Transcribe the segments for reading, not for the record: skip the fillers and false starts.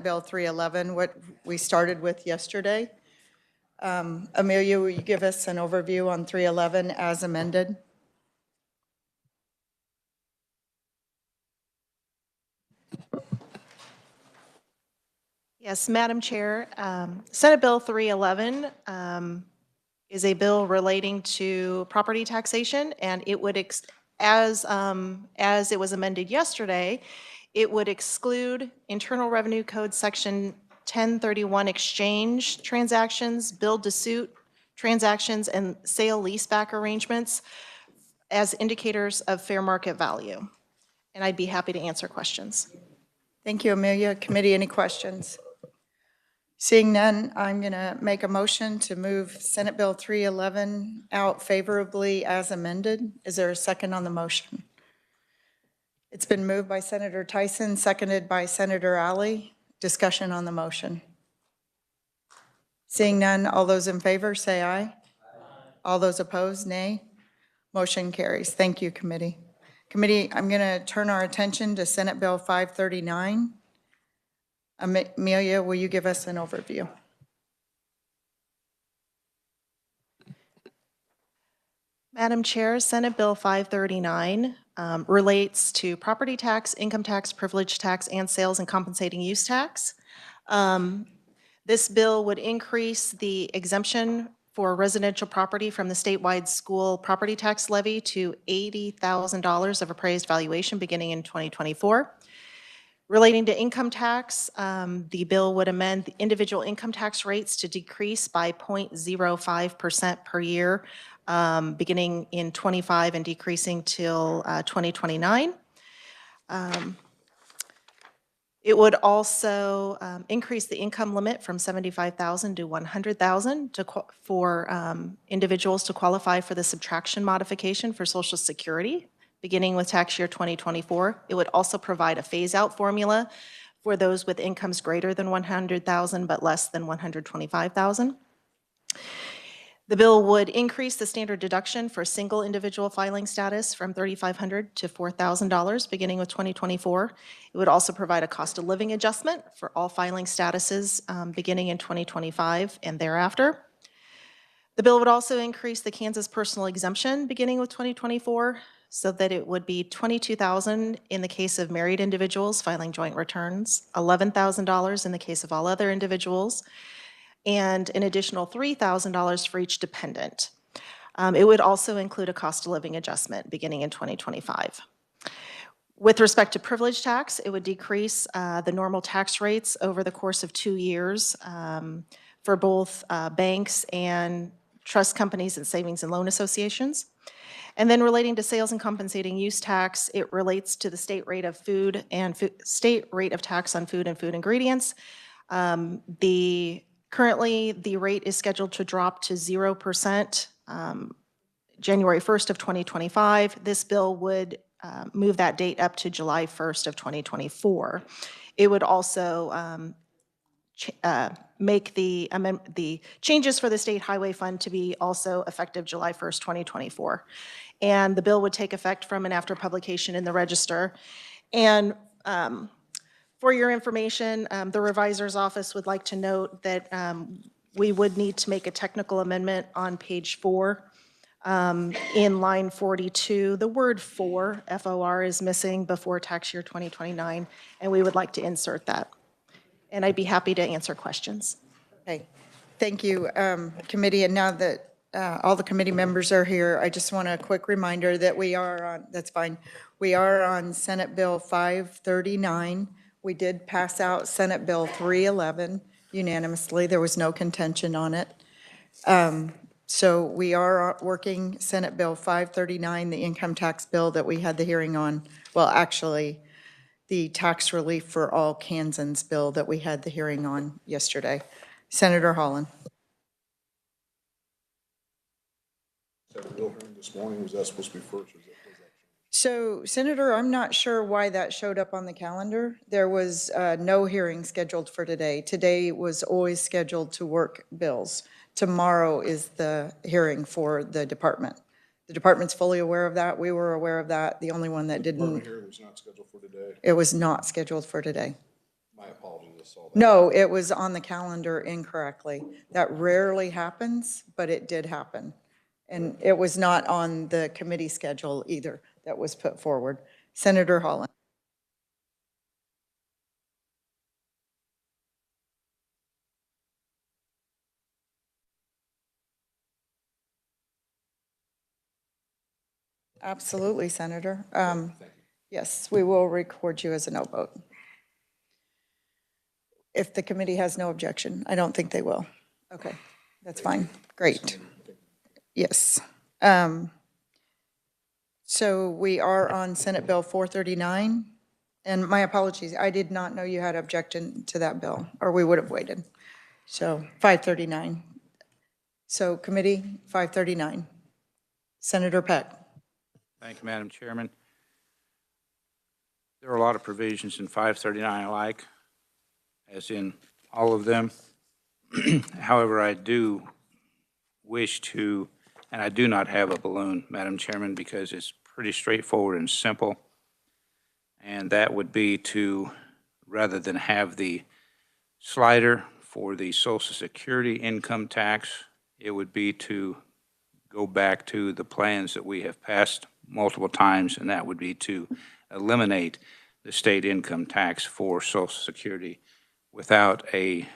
Bill 311, what we started with yesterday. Amelia, will you give us an overview on 311 as amended? Yes, Madam Chair. Senate Bill 311 is a bill relating to property taxation, and it would, as it was amended yesterday, it would exclude Internal Revenue Code Section 1031 exchange transactions, build-to-suit transactions, and sale leaseback arrangements as indicators of fair market value. And I'd be happy to answer questions. Thank you, Amelia. Committee, any questions? Seeing none, I'm going to make a motion to move Senate Bill 311 out favorably as amended. Is there a second on the motion? It's been moved by Senator Tyson, seconded by Senator Alley. Discussion on the motion. Seeing none, all those in favor say aye. All those opposed, nay. Motion carries. Thank you, committee. Committee, I'm going to turn our attention to Senate Bill 539. Amelia, will you give us an overview? Madam Chair, Senate Bill 539 relates to property tax, income tax, privilege tax, and sales and compensating use tax. This bill would increase the exemption for residential property from the statewide school property tax levy to $80,000 of appraised valuation beginning in 2024. Relating to income tax, the bill would amend the individual income tax rates to decrease by 0.05% per year, beginning in 25 and decreasing till 2029. It would also increase the income limit from $75,000 to $100,000 for individuals to qualify for the subtraction modification for Social Security, beginning with tax year 2024. It would also provide a phase-out formula for those with incomes greater than $100,000 but less than $125,000. The bill would increase the standard deduction for single individual filing status from $3,500 to $4,000 beginning with 2024. It would also provide a cost of living adjustment for all filing statuses beginning in 2025 and thereafter. The bill would also increase the Kansas personal exemption beginning with 2024 so that it would be $22,000 in the case of married individuals filing joint returns, $11,000 in the case of all other individuals, and an additional $3,000 for each dependent. It would also include a cost of living adjustment beginning in 2025. With respect to privilege tax, it would decrease the normal tax rates over the course of 2 years for both banks and trust companies and savings and loan associations. And then relating to sales and compensating use tax, it relates to the state rate of food and state rate of tax on food and food ingredients. Currently, the rate is scheduled to drop to 0% January 1st of 2025. This bill would move that date up to July 1st of 2024. It would also make the changes for the state highway fund to be also effective July 1st, 2024. And the bill would take effect from and after publication in the Register. And for your information, the revisor's office would like to note that we would need to make a technical amendment on page 4. In line 42, the word for, F-O-R, is missing before tax year 2029, and we would like to insert that. And I'd be happy to answer questions. Okay, thank you, committee. And now that all the committee members are here, I just want a quick reminder that we are on, that's fine, we are on Senate Bill 539. We did pass out Senate Bill 311 unanimously. There was no contention on it. So we are working Senate Bill 539, the income tax bill that we had the hearing on. Well, actually, the tax relief for all Kansans bill that we had the hearing on yesterday. Senator Holland. Senate bill hearing this morning, was that supposed to be first? So, Senator, I'm not sure why that showed up on the calendar. There was no hearing scheduled for today. Today was always scheduled to work bills. Tomorrow is the hearing for the department. The department's fully aware of that. We were aware of that. The only one that didn't. The hearing was not scheduled for today. It was not scheduled for today. My apologies. saw that. No, it was on the calendar incorrectly. That rarely happens, but it did happen. And it was not on the committee schedule either that was put forward. Senator Holland. Absolutely, Senator. Yes, we will record you as a no vote. If the committee has no objection, I don't think they will. Okay, that's fine. Great. Yes. So we are on Senate Bill 439. And my apologies, I did not know you had objection to that bill, or we would have waited. So 539. So committee, 539. Senator Peck. Thank you, Madam Chairman. There are a lot of provisions in 539 I like, as in all of them. However, I do wish to, and I do not have a balloon, Madam Chairman, because it's pretty straightforward and simple. And that would be to, rather than have the slider for the Social Security income tax, it would be to go back to the plans that we have passed multiple times, and that would be to eliminate the state income tax for Social Security without an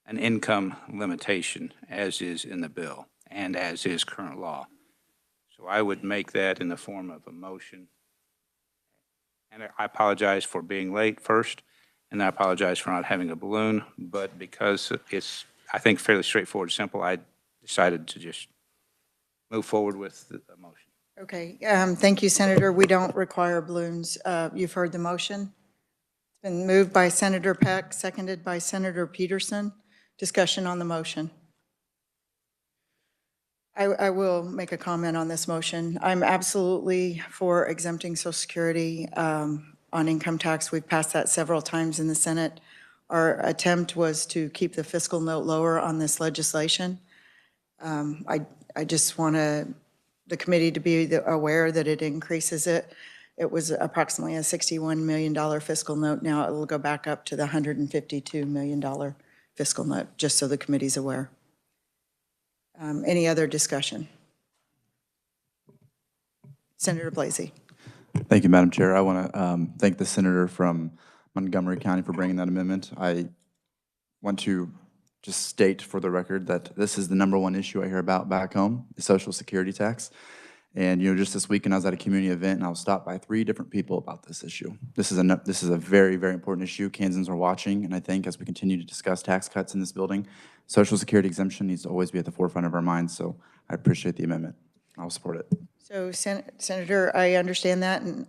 income limitation, as is in the bill and as is current law. So I would make that in the form of a motion. And I apologize for being late first, and I apologize for not having a balloon, but because it's, I think, fairly straightforward, simple, I decided to just move forward with the motion. Okay, thank you, Senator. We don't require balloons. You've heard the motion. It's been moved by Senator Peck, seconded by Senator Peterson. Discussion on the motion. I will make a comment on this motion. I'm absolutely for exempting Social Security on income tax. We've passed that several times in the Senate. Our attempt was to keep the fiscal note lower on this legislation. I just want the committee to be aware that it increases it. It was approximately a $61 million fiscal note. Now it will go back up to the $152 million fiscal note, just so the committee's aware. Any other discussion? Senator Blasey. Thank you, Madam Chair. I want to thank the senator from Montgomery County for bringing that amendment. I want to just state for the record that this is the #1 issue I hear about back home, the Social Security tax. And, you know, just this weekend I was at a community event and I was stopped by 3 different people about this issue. This is a very, very important issue. Kansans are watching, and I think as we continue to discuss tax cuts in this building, Social Security exemption needs to always be at the forefront of our minds. So I appreciate the amendment. I'll support it. So Senator, I understand that, and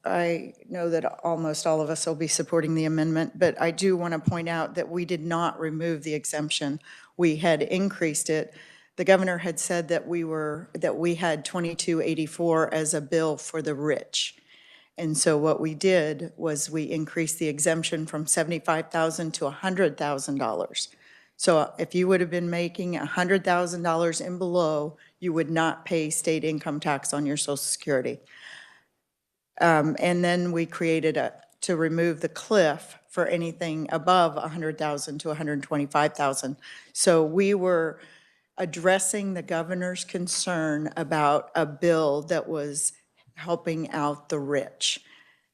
I know that almost all of us will be supporting the amendment, but I do want to point out that we did not remove the exemption. We had increased it. The governor had said that we had 2284 as a bill for the rich. And so what we did was we increased the exemption from $75,000 to $100,000. So if you would have been making $100,000 and below, you would not pay state income tax on your Social Security. And then we created to remove the cliff for anything above $100,000 to $125,000. So we were addressing the governor's concern about a bill that was helping out the rich.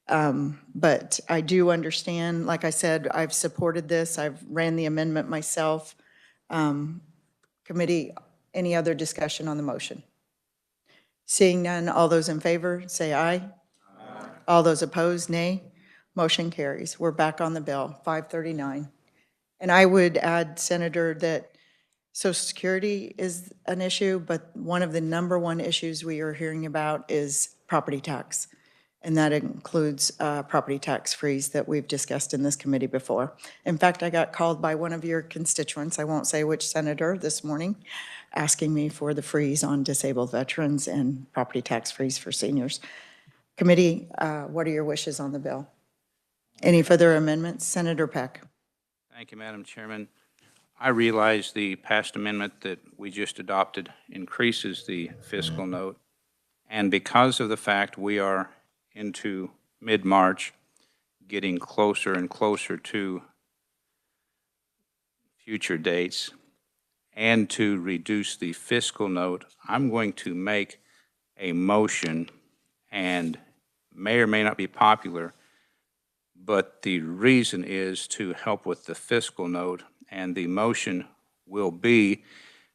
But I do understand, like I said, I've supported this. I've ran the amendment myself. Committee, any other discussion on the motion? Seeing none, all those in favor, say aye. Aye. All those opposed, nay. Motion carries. We're back on the bill, 539. And I would add, Senator, that Social Security is an issue, but one of the #1 issues we are hearing about is property tax. And that includes property tax freeze that we've discussed in this committee before. In fact, I got called by one of your constituents, I won't say which senator, this morning, asking me for the freeze on disabled veterans and property tax freeze for seniors. Committee, what are your wishes on the bill? Any further amendments? Senator Peck. Thank you, Madam Chairman. I realize the past amendment that we just adopted increases the fiscal note, and because of the fact we are into mid-March, getting closer and closer to future dates and to reduce the fiscal note, I'm going to make a motion, and may or may not be popular, but the reason is to help with the fiscal note, and the motion will be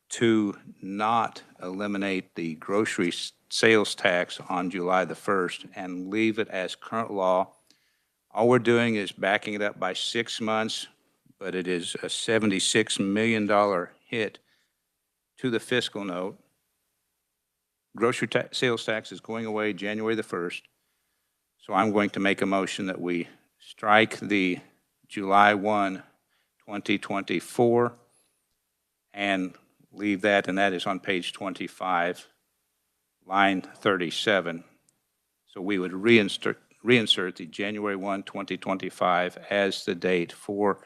to not eliminate the grocery sales tax on July the 1st and leave it as current law. All we're doing is backing it up by 6 months, but it is a $76 million hit to the fiscal note. Grocery sales tax is going away January the 1st, so I'm going to make a motion that we strike the July 1, 2024, and leave that, and that is on page 25, line 37. So we would reinsert the January 1, 2025 as the date for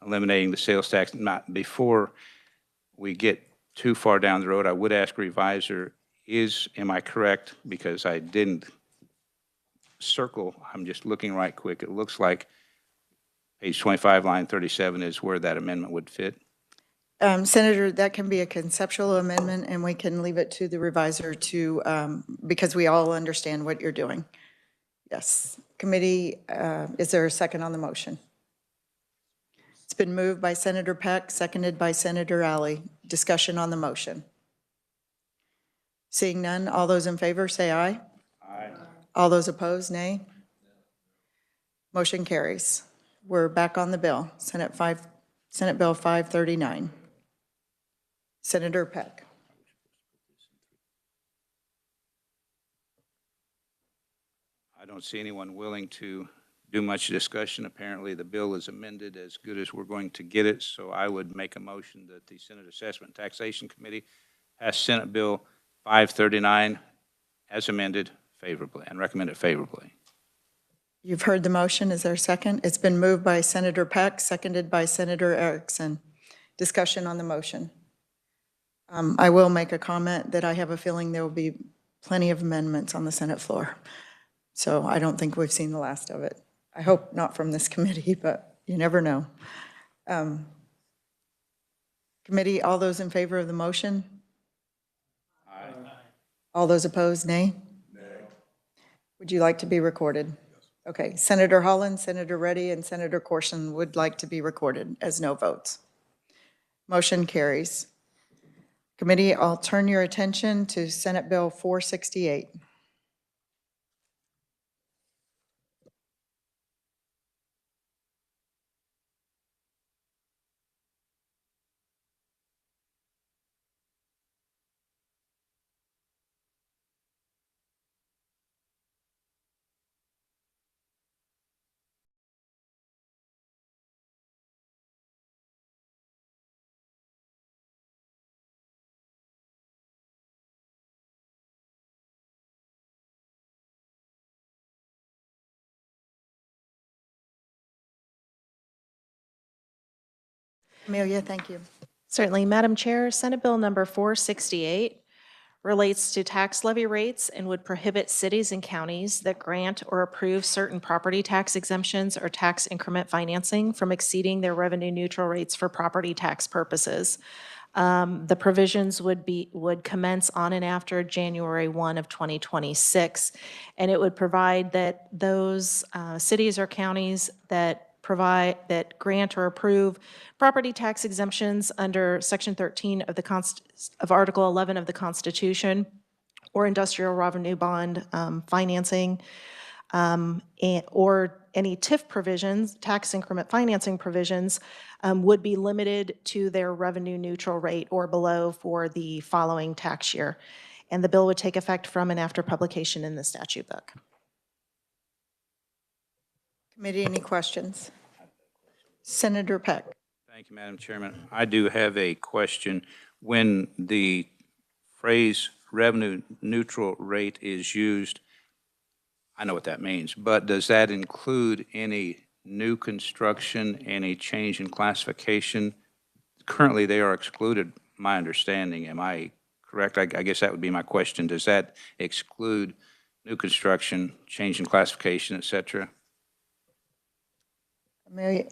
eliminating the sales tax. Not before we get too far down the road, I would ask reviser, am I correct? Because I didn't circle, I'm just looking right quick. It looks like page 25, line 37 is where that amendment would fit. Senator, that can be a conceptual amendment, and we can leave it to the reviser to, because we all understand what you're doing. Yes. Committee, is there a second on the motion? It's been moved by Senator Peck, seconded by Senator Alley. Discussion on the motion. Seeing none, all those in favor say aye. Aye. All those opposed, nay. Motion carries. We're back on the bill. Senate Bill 539. Senator Peck. I don't see anyone willing to do much discussion. Apparently, the bill is amended as good as we're going to get it, so I would make a motion that the Senate Assessment and Taxation Committee pass Senate Bill 539 as amended favorably and recommend it favorably. You've heard the motion. Is there a second? It's been moved by Senator Peck, seconded by Senator Erickson. Discussion on the motion. I will make a comment that I have a feeling there will be plenty of amendments on the Senate floor. So I don't think we've seen the last of it. I hope not from this committee, but you never know. Committee, all those in favor of the motion? Aye. All those opposed, nay? Nay. Would you like to be recorded? Yes. Okay. Senator Holland, Senator Reddy, and Senator Corson would like to be recorded as no votes. Motion carries. Committee, I'll turn your attention to Senate Bill 468. Amelia, thank you. Certainly, Madam Chair, Senate Bill number 468 relates to tax levy rates and would prohibit cities and counties that grant or approve certain property tax exemptions or tax increment financing from exceeding their revenue neutral rates for property tax purposes. The provisions would commence on and after January 1 of 2026, and it would provide that those cities or counties that grant or approve property tax exemptions under Section 13 of Article 11 of the Constitution, or industrial revenue bond financing, or any TIF provisions, tax increment financing provisions, would be limited to their revenue neutral rate or below for the following tax year. And the bill would take effect from and after publication in the statute book. Committee, any questions? Senator Peck. Thank you, Madam Chairman. I do have a question. When the phrase revenue neutral rate is used, I know what that means, but does that include any new construction, any change in classification? Currently, they are excluded, my understanding. Am I correct? I guess that would be my question. Does that exclude new construction, change in classification, et cetera? Amelia,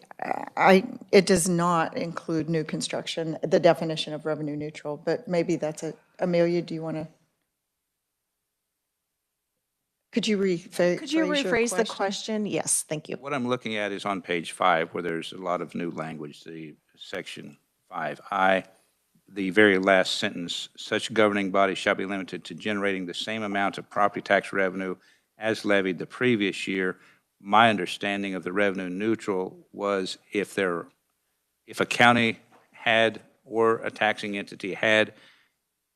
it does not include new construction, the definition of revenue neutral, but maybe that's it. Amelia, do you want to? Could you rephrase Could you your rephrase the question? question? Yes, thank you. What I'm looking at is on page 5, where there's a lot of new language, the section 5I, the very last sentence, such governing body shall be limited to generating the same amount of property tax revenue as levied the previous year. My understanding of the revenue neutral was if a county had, or a taxing entity had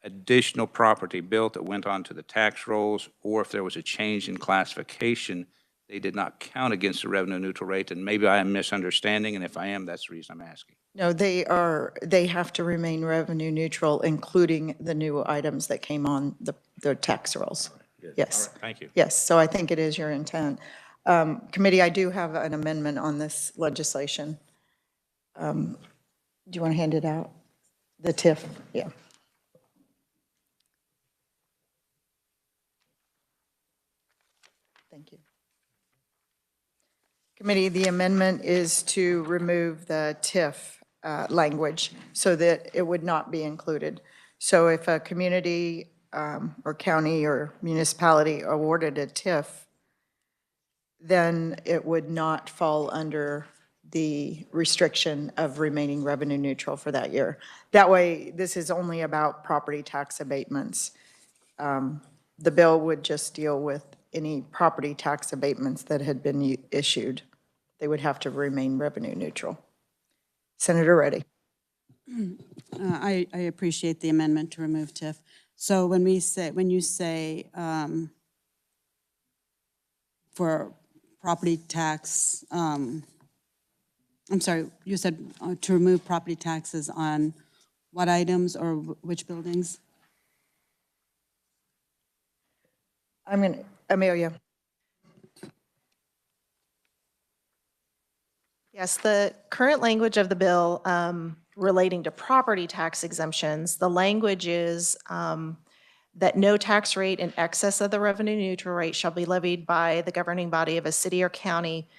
additional property built that went onto the tax rolls, or if there was a change in classification, they did not count against the revenue neutral rate, and maybe I am misunderstanding, and if I am, that's the reason I'm asking. No, they have to remain revenue neutral, including the new items that came on the tax rolls. Yes. Thank you. Yes, so I think it is your intent. Committee, I do have an amendment on this legislation. Do you want to hand it out? The TIF, yeah. Thank you. Committee, the amendment is to remove the TIF language so that it would not be included. So if a community or county or municipality awarded a TIF, then it would not fall under the restriction of remaining revenue neutral for that year. That way, this is only about property tax abatements. The bill would just deal with any property tax abatements that had been issued. They would have to remain revenue neutral. Senator Reddy. I appreciate the amendment to remove TIF. So when you say for property tax, I'm sorry, you said to remove property taxes on what items or which buildings? Amelia. Yes, the current language of the bill relating to property tax exemptions, the language is that no tax rate in excess of the revenue neutral rate shall be levied by the governing body of a city or county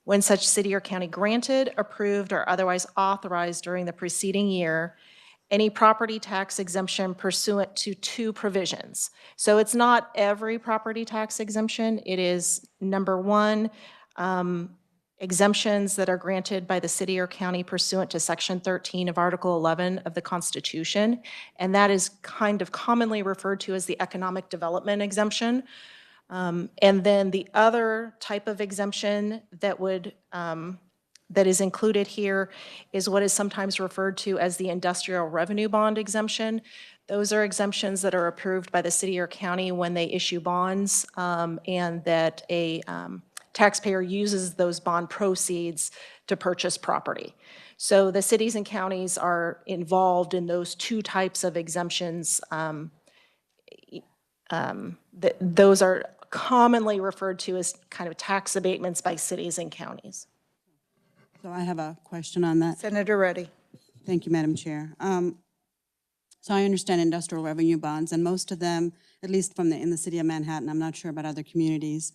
when such city or county granted, approved, or otherwise authorized during the preceding year any property tax exemption pursuant to two provisions. So it's not every property tax exemption. It is, number one, exemptions that are granted by the city or county pursuant to Section 13 of Article 11 of the Constitution, and that is kind of commonly referred to as the economic development exemption. And then the other type of exemption that is included here is what is sometimes referred to as the industrial revenue bond exemption. Those are exemptions that are approved by the city or county when they issue bonds, and that a taxpayer uses those bond proceeds to purchase property. So the cities and counties are involved in those two types of exemptions. Those are commonly referred to as kind of tax abatements by cities and counties. So I have a question on that. Senator Reddy. Thank you, Madam Chair. So I understand industrial revenue bonds, and most of them, at least in the city of Manhattan, I'm not sure about other communities,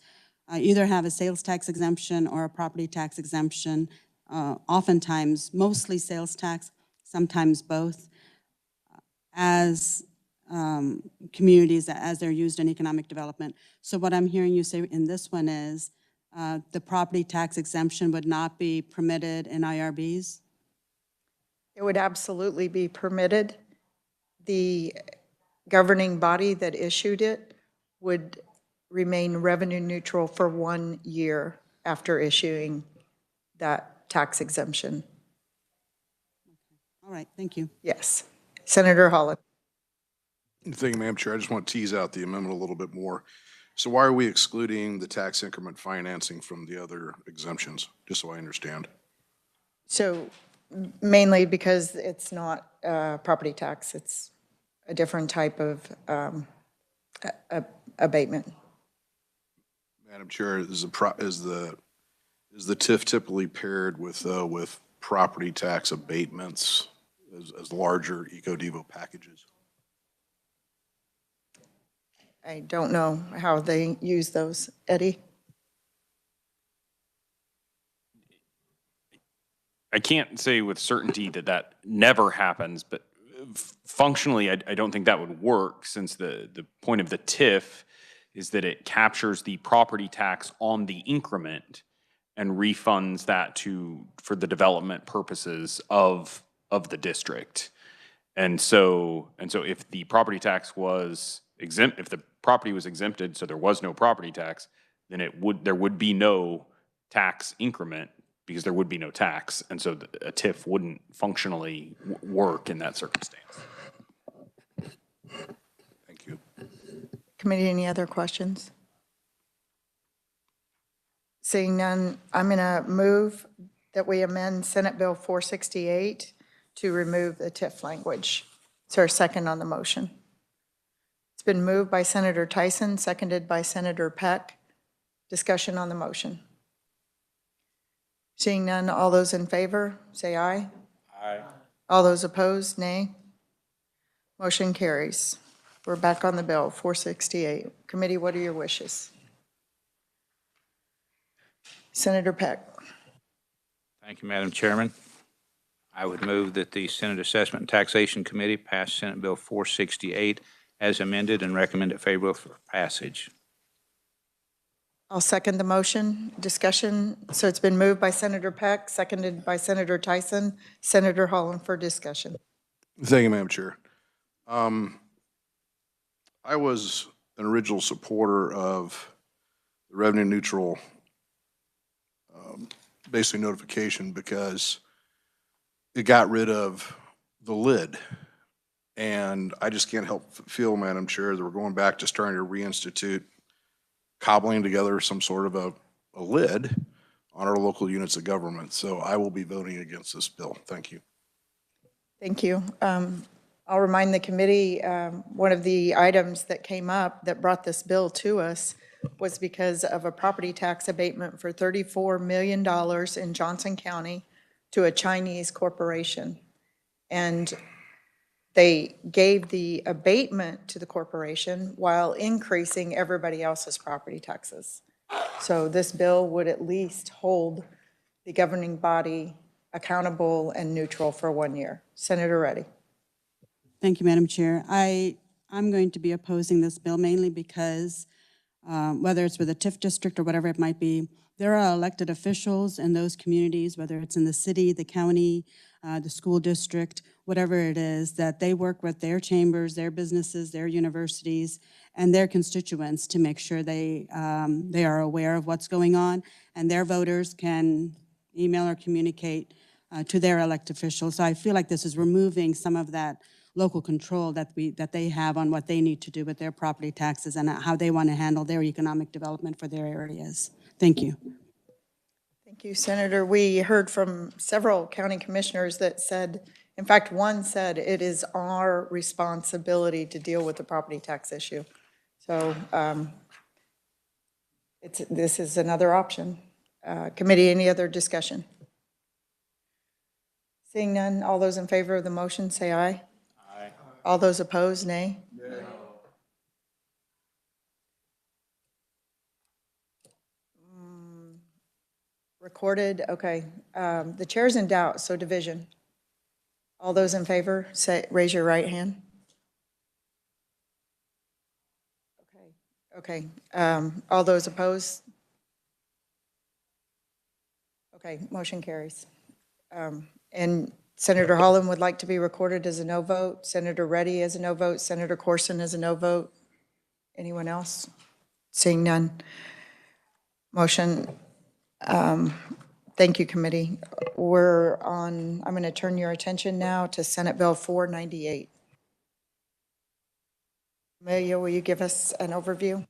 either have a sales tax exemption or a property tax exemption, oftentimes mostly sales tax, sometimes both, as communities as they're used in economic development. So what I'm hearing you say in this one is the property tax exemption would not be permitted in IRBs? It would absolutely be permitted. The governing body that issued it would remain revenue neutral for 1 year after issuing that tax exemption. All right, thank you. Yes. Senator Holland. Thank you, Madam Chair. I just want to tease out the amendment a little bit more. So why are we excluding the tax increment financing from the other exemptions, just so I understand? So mainly because it's not property tax, it's a different type of abatement. Madam Chair, is the TIF typically paired with property tax abatements as larger eco-devo packages? I don't know how they use those. Eddie? I can't say with certainty that that never happens, but functionally, I don't think that would work, since the point of the TIF is that it captures the property tax on the increment and refunds that for the development purposes of the district. And so if the property tax was exempt, if the property was exempted, so there was no property tax, then there would be no tax increment, because there would be no tax. And so a TIF wouldn't functionally work in that circumstance. Thank you. Committee, any other questions? Seeing none, I'm going to move that we amend Senate Bill 468 to remove the TIF language. Is there a second on the motion? It's been moved by Senator Tyson, seconded by Senator Peck. Discussion on the motion. Seeing none, all those in favor, say aye. Aye. All those opposed, nay. Motion carries. We're back on the bill, 468. Committee, what are your wishes? Senator Peck. Thank you, Madam Chairman. I would move that the Senate Assessment and Taxation Committee pass Senate Bill 468 as amended and recommend it favorable for passage. I'll second the motion. Discussion. So it's been moved by Senator Peck, seconded by Senator Tyson. Senator Holland for discussion. Thank you, Madam Chair. I was an original supporter of the revenue neutral basically notification, because it got rid of the lid. And I just can't help feel, Madam Chair, that we're going back to starting to reinstitute cobbling together some sort of a lid on our local units of government. So I will be voting against this bill. Thank you. Thank you. I'll remind the committee, one of the items that came up that brought this bill to us was because of a property tax abatement for $34 million in Johnson County to a Chinese corporation. And they gave the abatement to the corporation while increasing everybody else's property taxes. So this bill would at least hold the governing body accountable and neutral for 1 year. Senator Reddy. Thank you, Madam Chair. I'm going to be opposing this bill mainly because whether it's with a TIF district or whatever it might be, there are elected officials in those communities, whether it's in the city, the county, the school district, whatever it is, that they work with their chambers, their businesses, their universities, and their constituents to make sure they are aware of what's going on, and their voters can email or communicate to their elected officials. So I feel like this is removing some of that local control that they have on what they need to do with their property taxes and how they want to handle their economic development for their areas. Thank you. Thank you, Senator. We heard from several county commissioners that said, in fact, one said it is our responsibility to deal with the property tax issue. So this is another option. Committee, any other discussion? Seeing none, all those in favor of the motion say aye. Aye. All those opposed, nay. No. Recorded, okay. The chair's in doubt, so division. All those in favor, raise your right hand. Okay. All those opposed? Okay, motion carries. And Senator Holland would like to be recorded as a no vote. Senator Reddy as a no vote. Senator Corson as a no vote. Anyone else? Seeing none. Motion. Thank you, committee. I'm going to turn your attention now to Senate Bill 498. Amelia, will you give us an overview?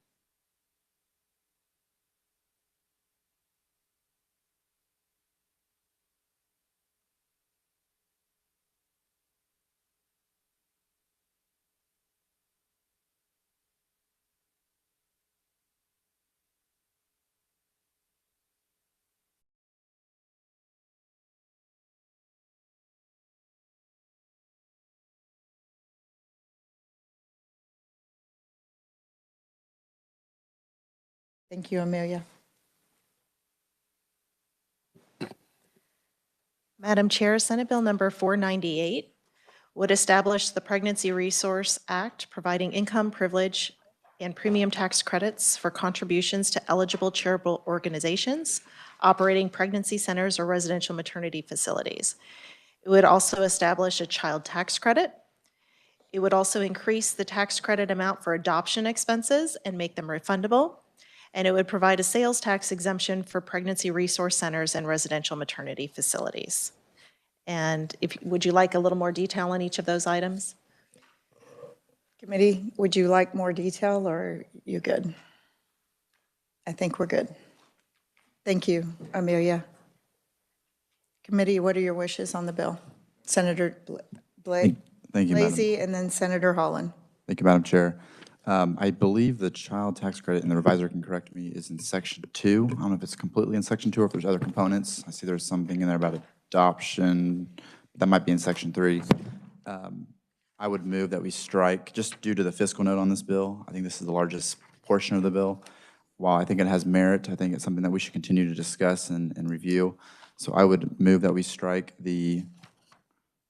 Thank you, Amelia. Madam Chair, Senate Bill number 498 would establish the Pregnancy Resource Act, providing income, privilege, and premium tax credits for contributions to eligible charitable organizations operating pregnancy centers or residential maternity facilities. It would also establish a child tax credit. It would also increase the tax credit amount for adoption expenses and make them refundable. And it would provide a sales tax exemption for pregnancy resource centers and residential maternity facilities. And would you like a little more detail on each of those items? Committee, would you like more detail, or are you good? I think we're good. Thank you, Amelia. Committee, what are your wishes on the bill? Senator Blake? Thank you, Madam. Blasey, and then Senator Holland. Thank you, Madam Chair. I believe the child tax credit, and the revisor can correct me, is in section 2. I don't know if it's completely in section 2 or if there's other components. I see there's something in there about adoption. That might be in section 3. I would move that we strike, just due to the fiscal note on this bill. I think this is the largest portion of the bill. While I think it has merit, I think it's something that we should continue to discuss and review. So I would move that we strike the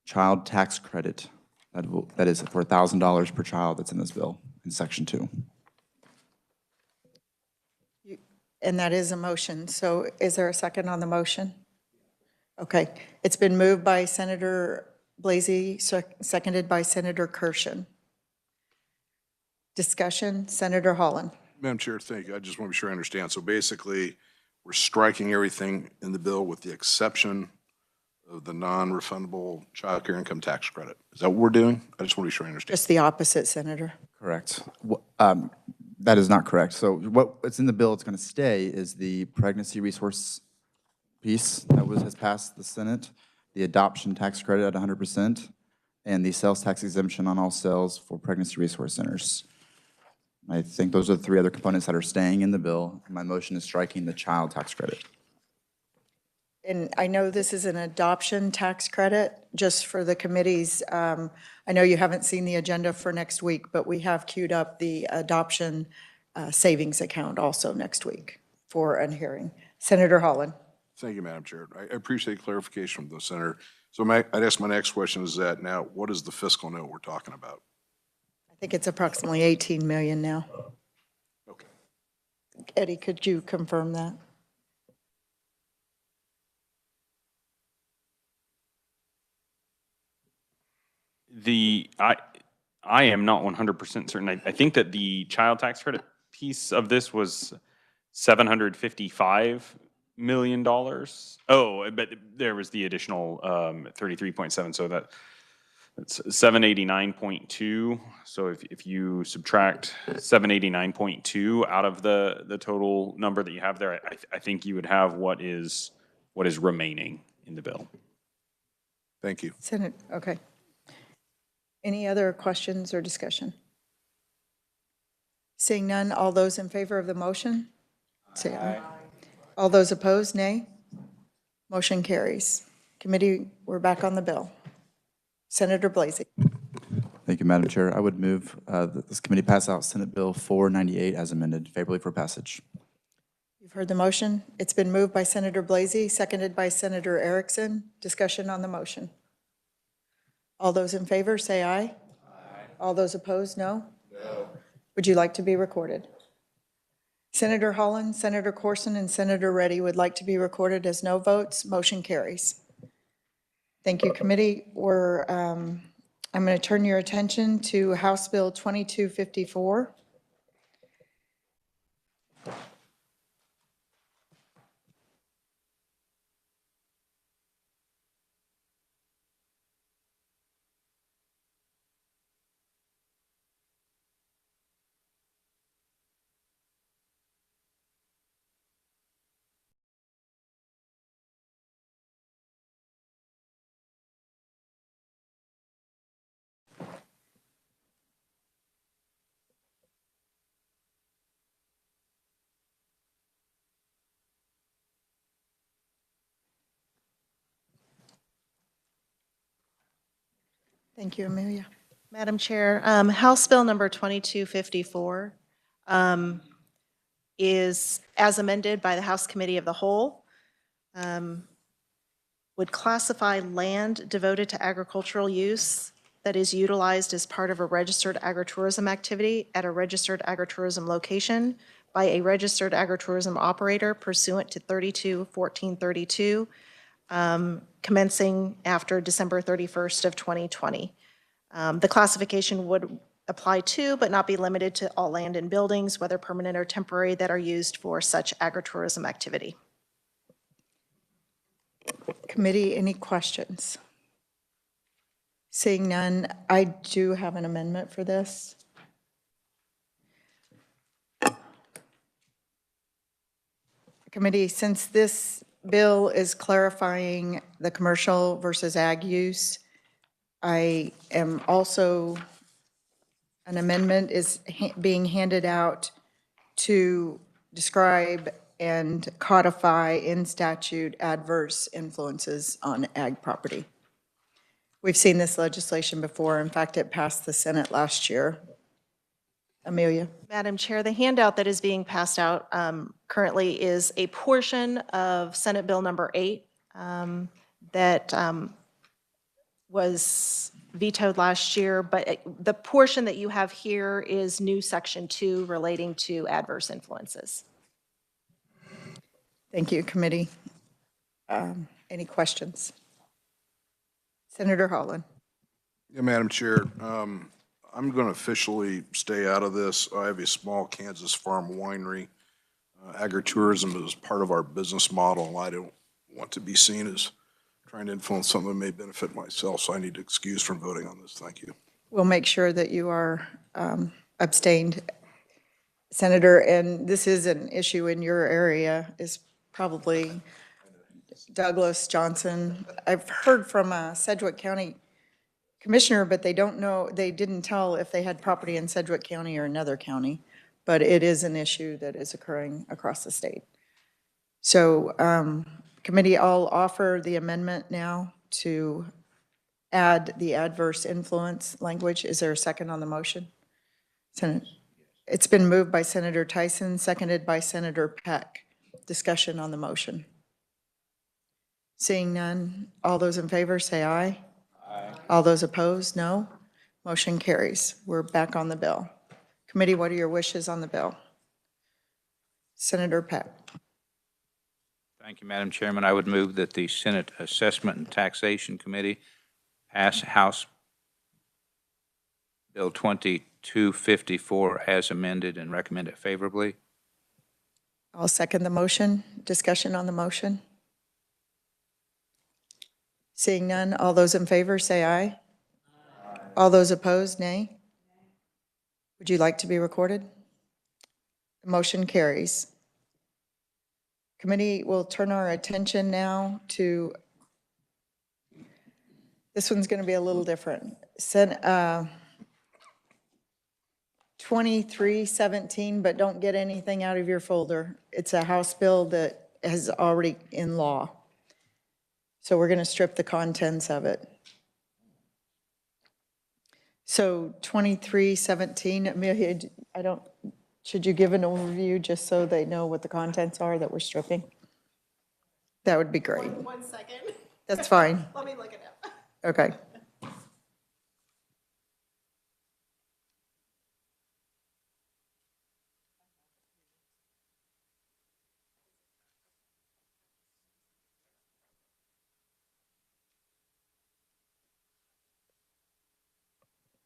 child tax credit that is for $1,000 per child that's in this bill in section 2. And that is a motion. So is there a second on the motion? Okay. It's been moved by Senator Blasey, seconded by Senator Kirshen. Discussion, Senator Holland. Madam Chair, thank you. I just want to be sure I understand. So basically, we're striking everything in the bill with the exception of the non-refundable child care income tax credit. Is that what we're doing? I just want to be sure I understand. Just the opposite, Senator. Correct. That is not correct. So what's in the bill that's going to stay is the pregnancy resource piece that has passed the Senate, the adoption tax credit at 100%, and the sales tax exemption on all sales for pregnancy resource centers. I think those are the 3 other components that are staying in the bill. My motion is striking the child tax credit. And I know this is an adoption tax credit, just for the committees. I know you haven't seen the agenda for next week, but we have queued up the adoption savings account also next week for a hearing. Senator Holland. Thank you, Madam Chair. I appreciate clarification from the Senator. So I'd ask my next question is that now, what is the fiscal note we're talking about? I think it's approximately 18 million now. Okay. Eddie, could you confirm that? I am not 100% certain. I think that the child tax credit piece of this was $755 million. Oh, but there was the additional 33.7, so that's 789.2. So if you subtract 789.2 out of the total number that you have there, I think you would have what is remaining in the bill. Thank you. Senator, okay. Any other questions or discussion? Seeing none, all those in favor of the motion? Say aye. All those opposed, nay. Motion carries. Committee, we're back on the bill. Senator Blasey. Thank you, Madam Chair. I would move that this committee pass out Senate Bill 498 as amended, favorably for passage. You've heard the motion. It's been moved by Senator Blasey, seconded by Senator Erickson. Discussion on the motion. All those in favor, say aye. Aye. All those opposed, no? No. Would you like to be recorded? Senator Holland, Senator Corson, and Senator Reddy would like to be recorded as no votes. Motion carries. Thank you, committee. I'm going to turn your attention to House Bill 2254. Thank you, Amelia. Madam Chair, House Bill number 2254 is as amended by the House Committee of the Whole. would classify land devoted to agricultural use that is utilized as part of a registered agritourism activity at a registered agritourism location by a registered agritourism operator pursuant to 32-1432, commencing after December 31st of 2020. The classification would apply to, but not be limited to, all land and buildings, whether permanent or temporary, that are used for such agritourism activity. Committee, any questions? Seeing none, I do have an amendment for this. Committee, since this bill is clarifying the commercial versus ag use, I am also, an amendment is being handed out to describe and codify in statute adverse influences on ag property. We've seen this legislation before. In fact, it passed the Senate last year. Amelia? Madam Chair, the handout that is being passed out currently is a portion of Senate Bill number 8 that was vetoed last year, but the portion that you have here is new Section 2 relating to adverse influences. Thank you, committee. Any questions? Senator Holland? Yeah, Madam Chair, I'm going to officially stay out of this. I have a small Kansas farm winery. Agritourism is part of our business model, and I don't want to be seen as trying to influence something that may benefit myself, so I need to excuse from voting on this. Thank you. We'll make sure that you are abstained, Senator, and this is an issue in your area, is probably Douglas, Johnson. I've heard from a Sedgwick County commissioner, but they don't know, they didn't tell if they had property in Sedgwick County or another county, but it is an issue that is occurring across the state. So, committee, I'll offer the amendment now to add the adverse influence language. Is there a second on the motion? Senate, it's been moved by Senator Tyson, seconded by Senator Peck. Discussion on the motion. Seeing none, all those in favor say aye. Aye. All those opposed, no. Motion carries. We're back on the bill. Committee, what are your wishes on the bill? Senator Peck. Thank you, Madam Chairman. I would move that the Senate Assessment and Taxation Committee pass House Bill 2254 as amended and recommend it favorably. I'll second the motion. Discussion on the motion. Seeing none, all those in favor say aye. Aye. All those opposed, nay. Would you like to be recorded? The motion carries. Committee will turn our attention now to, this one's going to be a little different. 2317, but don't get anything out of your folder. It's a House bill that is already in law. So we're going to strip the contents of it. So 2317, Amelia, should you give an overview just so they know what the contents are that we're stripping? That would be great. 1 second. That's fine. Let me look it up. Okay.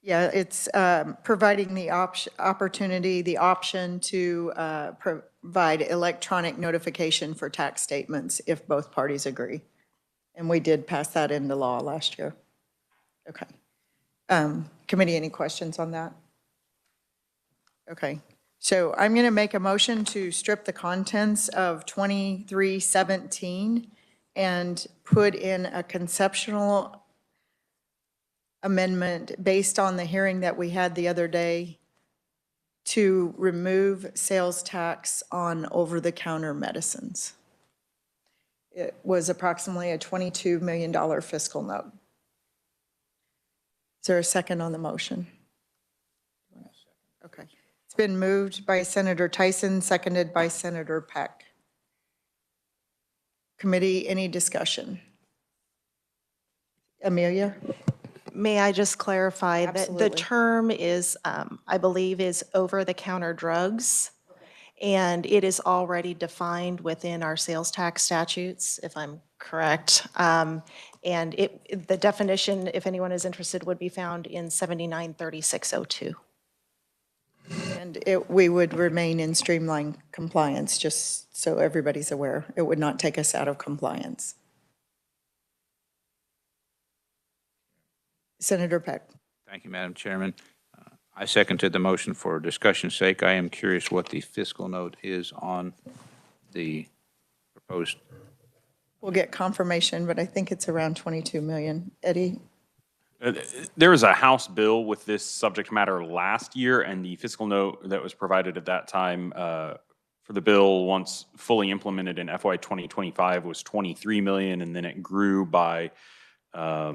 Yeah, it's providing the opportunity, the option to provide electronic notification for tax statements if both parties agree. And we did pass that into law last year. Okay. Committee, any questions on that? Okay. So I'm going to make a motion to strip the contents of 2317 and put in a conceptual amendment based on the hearing that we had the other day to remove sales tax on over-the-counter medicines. It was approximately a $22 million fiscal note. Is there a second on the motion? Okay. It's been moved by Senator Tyson, seconded by Senator Peck. Committee, any discussion? Amelia? May I just clarify that the Absolutely. term is, I believe, is over-the-counter drugs, and it is already defined within our sales tax statutes, if I'm correct. And the definition, if anyone is interested, would be found in 793602. And we would remain in streamlined compliance, just so everybody's aware. It would not take us out of compliance. Senator Peck. Thank you, Madam Chairman. I seconded the motion for discussion's sake. I am curious what the fiscal note is on the proposed. We'll get confirmation, but I think it's around 22 million. Eddie? There was a House bill with this subject matter last year, and the fiscal note that was provided at that time for the bill, once fully implemented in FY 2025, was 23 million, and then it grew by, I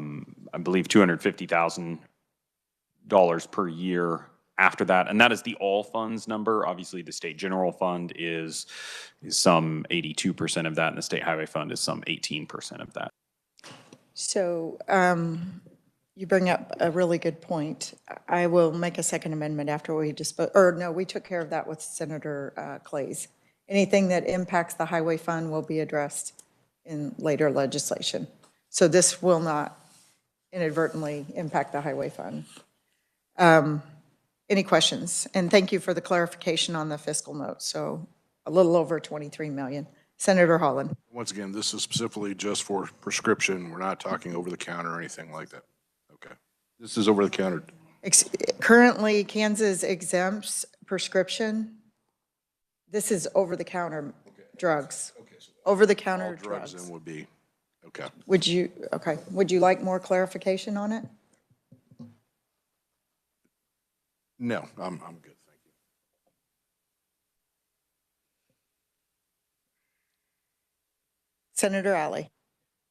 believe, $250,000 per year after that. And that is the all funds number. Obviously, the state general fund is some 82% of that, and the state highway fund is some 18% of that. So you bring up a really good point. I will make a second amendment after we we took care of that with Senator Clays. Anything that impacts the highway fund will be addressed in later legislation. So this will not inadvertently impact the highway fund. Any questions? And thank you for the clarification on the fiscal note. So a little over 23 million. Senator Holland. Once again, this is specifically just for prescription. We're not talking over the counter or anything like that. Okay. This is over the counter. Currently, Kansas exempts prescription. This is over the counter drugs. Okay. So Over the counter all drugs drugs. then would be, okay. Would you like more clarification on it? No, I'm good, thank you. Senator Alley.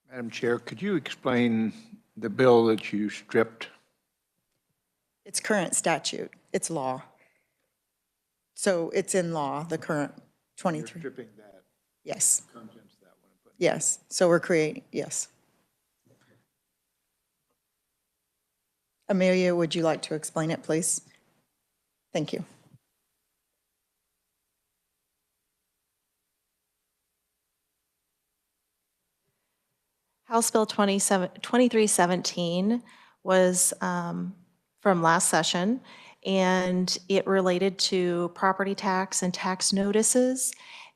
Madam Chair, could you explain the bill that you stripped? It's current statute. It's law. So it's in law, the current 23. Stripping that Yes, contents that one. yes. So we're creating, yes. Amelia, would you like to explain it, please? Thank you. House Bill 2317 was from last session, and it related to property tax and tax notices,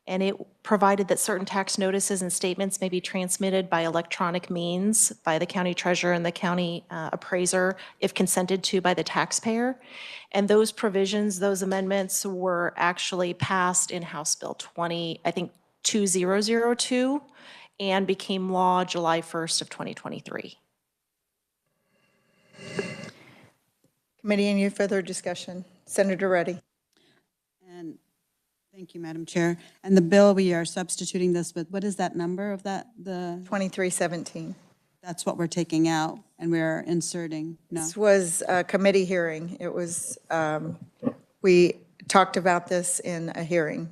and it provided that certain tax notices and statements may be transmitted by electronic means by the county treasurer and the county appraiser if consented to by the taxpayer. And those provisions, those amendments were actually passed in House Bill 2002, and became law July 1st of 2023. Committee, any further discussion? Senator Reddy. And thank you, Madam Chair. And the bill, we are substituting this with, what is that number of that? 2317. That's what we're taking out and we're inserting, no? This was a committee hearing. It was, we talked about this in a hearing.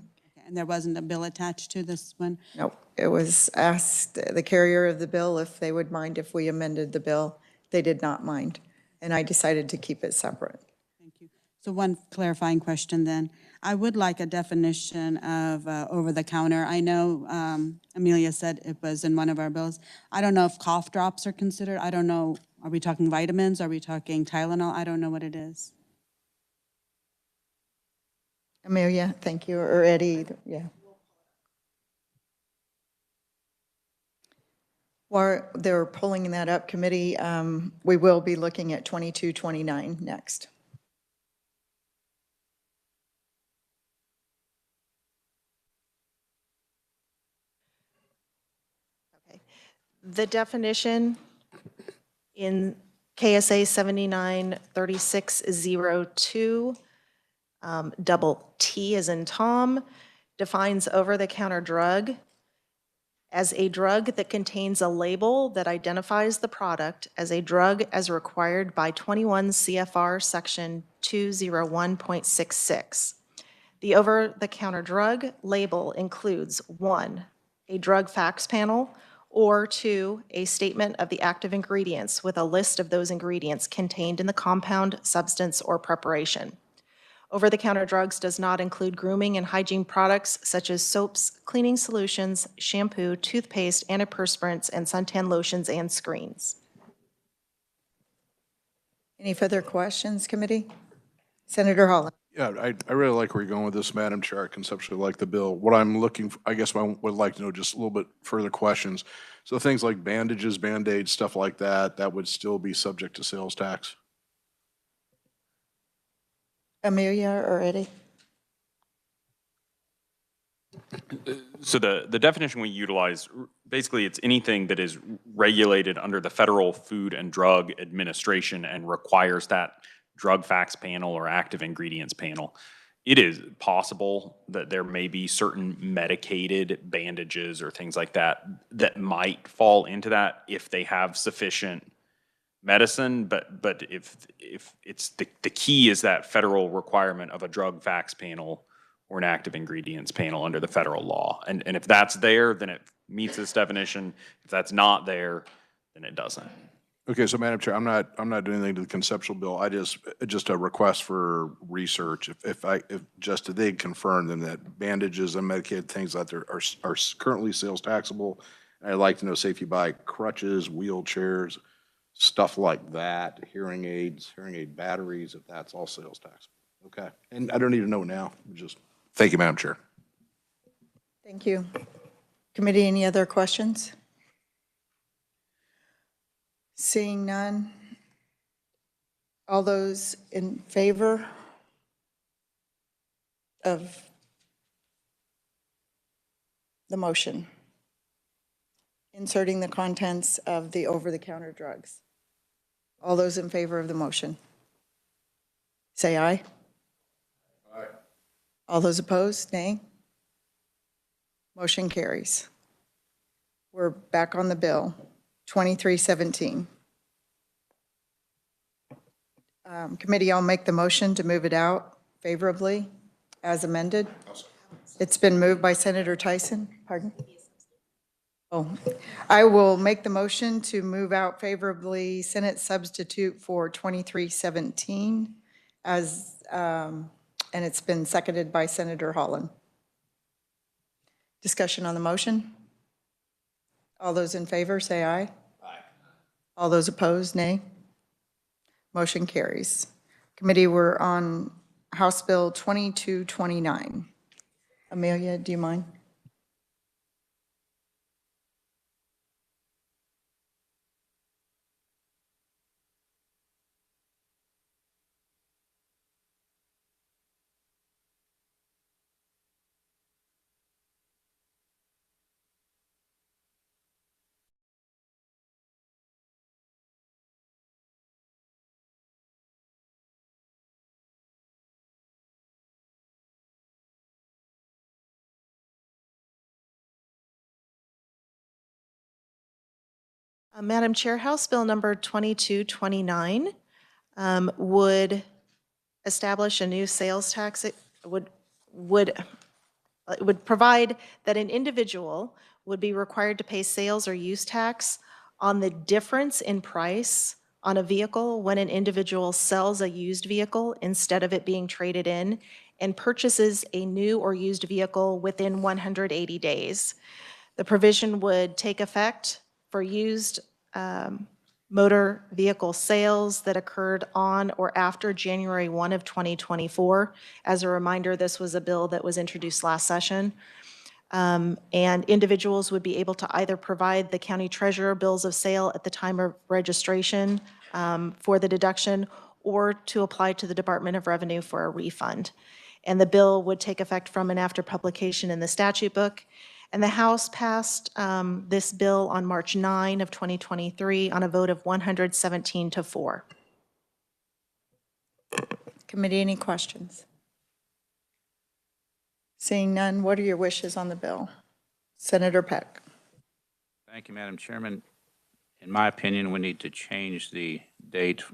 And there wasn't a bill attached to this one? No, it was asked the carrier of the bill if they would mind if we amended the bill. They did not mind, and I decided to keep it separate. Thank you. So one clarifying question then. I would like a definition of over-the-counter. I know Amelia said it was in one of our bills. I don't know if cough drops are considered. I don't know, are we talking vitamins? Are we talking Tylenol? I don't know what it is. Amelia, thank you, or Eddie, yeah. While they're pulling that up, committee, we will be looking at 2229 next. Okay. The definition in KSA 793602, double T as in Tom, defines over-the-counter drug as a drug that contains a label that identifies the product as a drug as required by 21 CFR section 201.66. The over-the-counter drug label includes 1, a drug facts panel Or 2, a statement of the active ingredients with a list of those ingredients contained in the compound, substance, or preparation. Over-the-counter drugs does not include grooming and hygiene products such as soaps, cleaning solutions, shampoo, toothpaste, antiperspirants, and suntan lotions and screens. Any further questions, committee? Senator Holland. Yeah, I really like where you're going with this, Madam Chair. I conceptually like the bill. What I'm looking, I guess I would like to know just a little bit further questions. So things like bandages, Band-Aids, stuff like that, that would still be subject to sales tax? Amelia or Eddie? So the definition we utilize, basically it's anything that is regulated under the Federal Food and Drug Administration and requires that drug facts panel or active ingredients panel. It is possible that there may be certain medicated bandages or things like that that might fall into that if they have sufficient medicine, but if it's the key is that federal requirement of a drug facts panel or an active ingredients panel under the federal law. And if that's there, then it meets this definition. If that's not there, then it doesn't. Okay, so Madam Chair, I'm not doing anything to the conceptual bill. I just a request for research. If just they confirm then that bandages and medicated things that are currently sales taxable. I'd like to know, say if you buy crutches, wheelchairs, stuff like that, hearing aids, hearing aid batteries, if that's all sales taxable. Okay, and I don't need to know now. Just thank you, Madam Chair. Thank you. Committee, any other questions? Seeing none. All those in favor of the motion, inserting the contents of the over-the-counter drugs? All those in favor of the motion, say aye. Aye. All those opposed, nay. Motion carries. We're back on the bill, 2317. Committee, I'll make the motion to move it out favorably as amended. It's been moved by Senator Tyson. Pardon? Oh, I will make the motion to move out favorably Senate substitute for 2317 as, and it's been seconded by Senator Holland. Discussion on the motion? All those in favor say aye. Aye. All those opposed, nay. Motion carries. Committee, we're on House Bill 2229. Amelia, do you mind? Madam Chair, House Bill number 2229 would establish a new sales tax. It would provide that an individual would be required to pay sales or use tax on the difference in price on a vehicle when an individual sells a used vehicle instead of it being traded in and purchases a new or used vehicle within 180 days. The provision would take effect for used motor vehicle sales that occurred on or after January 1 of 2024. As a reminder, this was a bill that was introduced last session. And individuals would be able to either provide the county treasurer bills of sale at the time of registration for the deduction or to apply to the Department of Revenue for a refund. And the bill would take effect from and after publication in the statute book. And the House passed this bill on March 9 of 2023 on a vote of 117-4. Committee, any questions? Seeing none, what are your wishes on the bill? Senator Peck. Thank you, Madam Chairman. In my opinion, we need to change the date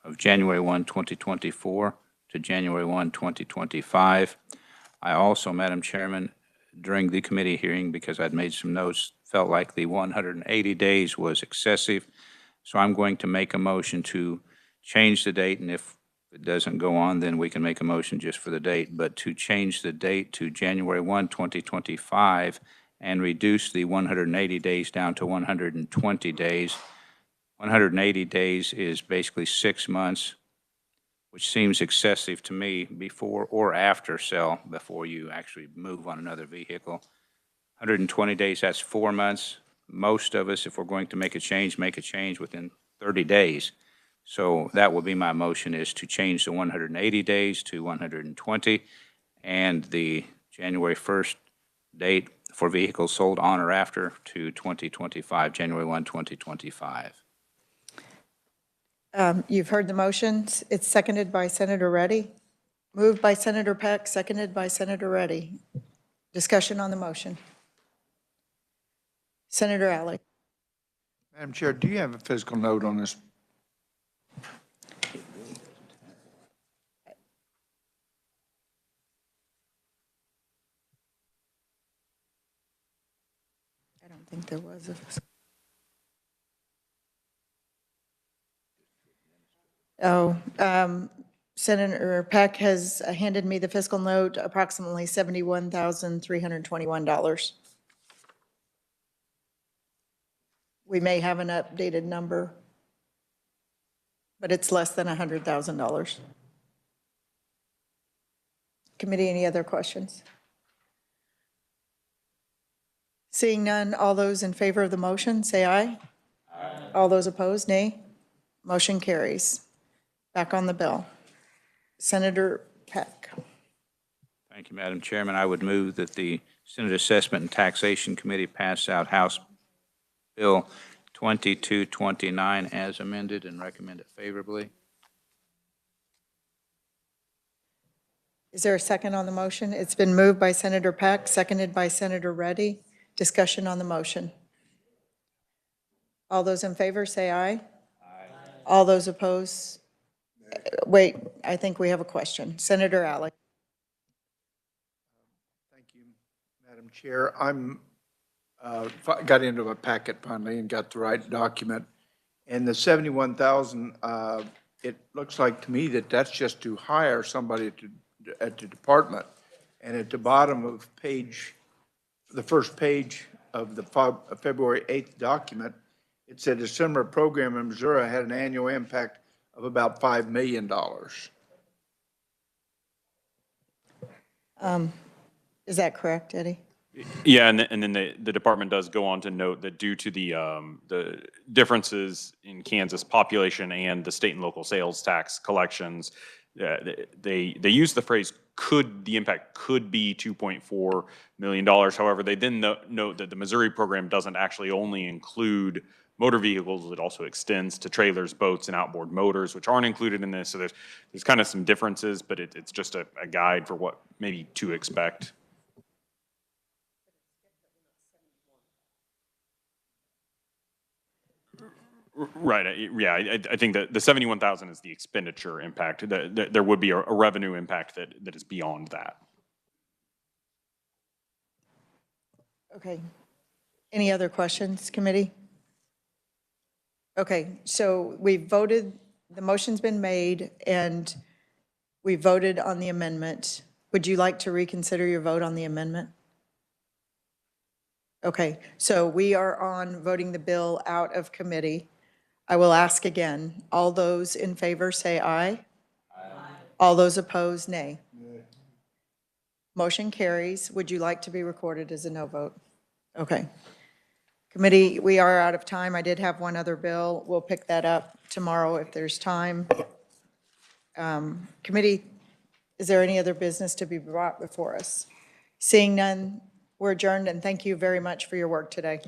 of January 1, 2024 to January 1, 2025. I also, Madam Chairman, during the committee hearing, because I'd made some notes, felt like the 180 days was excessive. So I'm going to make a motion to change the date, and if it doesn't go on, then we can make a motion just for the date, but to change the date to January 1, 2025, and reduce the 180 days down to 120 days. 180 days is basically 6 months, which seems excessive to me before or after sale, before you actually move on another vehicle. 120 days, that's 4 months. Most of us, if we're going to make a change within 30 days. So that will be my motion, is to change the 180 days to 120, and the January 1st date for vehicles sold on or after to 2025, January 1, 2025. You've heard the motions. It's seconded by Senator Reddy. Moved by Senator Peck, seconded by Senator Reddy. Discussion on the motion. Senator Alley. Madam Chair, do you have a physical note on this? I don't think there was a. Senator Peck has handed me the fiscal note, approximately $71,321. We may have an updated number, but it's less than $100,000. Committee, any other questions? Seeing none, all those in favor of the motion, say aye. Aye. All those opposed, nay. Motion carries. Back on the bill. Senator Peck. Thank you, Madam Chairman. I would move that the Senate Assessment and Taxation Committee pass out House Bill 2229 as amended and recommend it favorably. Is there a second on the motion? It's been moved by Senator Peck, seconded by Senator Reddy. Discussion on the motion. All those in favor, say aye. Aye. All those opposed? Wait, I think we have a question. Senator Alley. Thank you, Madam Chair. Got into a packet finally and got the right document. And the 71,000, it looks like to me that that's just to hire somebody at the department. And at the bottom of the first page of the February 8th document, it said a similar program in Missouri had an annual impact of about $5 million. Is that correct, Eddie? Yeah, and then the department does go on to note that due to the differences in Kansas population and the state and local sales tax collections, they use the phrase the impact could be $2.4 million. However, they then note that the Missouri program doesn't actually only include motor vehicles, it also extends to trailers, boats, and outboard motors, which aren't included in this. So there's kind of some differences, but it's just a guide for what maybe to expect. Right. Yeah, I think that the 71,000 is the expenditure impact. There would be a revenue impact that is beyond that. Okay. Any other questions, committee? Okay, so we voted, the motion's been made, and we voted on the amendment. Would you like to reconsider your vote on the amendment? Okay, so we are on voting the bill out of committee. I will ask again. All those in favor say aye. Aye. All those opposed, nay. Nay. Motion carries. Would you like to be recorded as a no vote? Okay. Committee, we are out of time. I did have one other bill. We'll pick that up tomorrow if there's time. Committee, is there any other business to be brought before us? Seeing none, we're adjourned, and thank you very much for your work today.